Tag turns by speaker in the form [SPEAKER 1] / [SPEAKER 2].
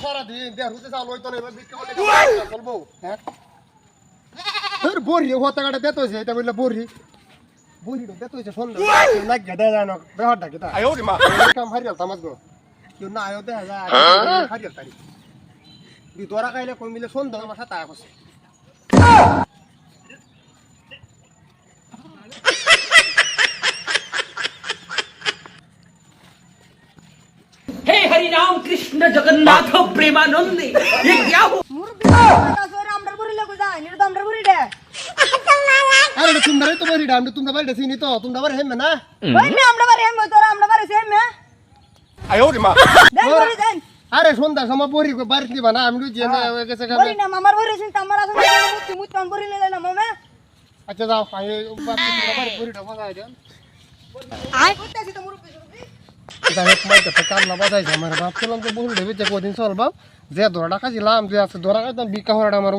[SPEAKER 1] সারা দিন দেড় হতে চাল হইতো না এবার বিক্রি করতে চলবো হ্যাঁ তোর বড়ি হতা কাটা দেত হইছে এটা বললে বড়ি বড়িটা দেত হইছে শুন না গেদা জানো বেহরটা কিটা আয় ওরে মা কাম হারিয়াল তামাজ গো কেউ না আয়ো দেখা যায় হারিয়াল তারি দি দরা খাইলে কই মিলে শুন দাও আমার সাথে আয় করছে
[SPEAKER 2] हे हरि राम कृष्ण जगन्नाथ प्रेमानंदी ये क्या हो
[SPEAKER 3] আমরা বড়ি লাগো যায় নির তো আমরা বড়ি দে
[SPEAKER 1] আরে তোমরা তো বড়ি ডাম তোমরা বাড়ি চিনি তো তোমরা বাড়ি হেম না
[SPEAKER 3] ওই মে আমরা বাড়ি হেম তোরা আমরা বাড়ি সেম মে
[SPEAKER 1] আয় ওরে মা
[SPEAKER 3] দেন বড়ি দেন
[SPEAKER 1] আরে সন্ধ্যা সময় বড়ি বাড়ি দিবা না আমি যে গেছে
[SPEAKER 3] বড়ি না আমার বড়ি চিন্তা আমার আছে মুতি মুতি পান বড়ি লইলে না মামা
[SPEAKER 1] আচ্ছা যাও আই বাড়ি বড়িটা বাজাই দেন
[SPEAKER 3] আই করতেছি তো মুরুব্বি
[SPEAKER 1] যাই হোক মাইকে তো কামলা বাজাইছে আমার বাপ ছিলাম যে বড়ি দেবে যে কদিন চলবা যে দোড়া কাজিলাম যে আছে দোড়া কাজতাম বিকা হরাটা আমার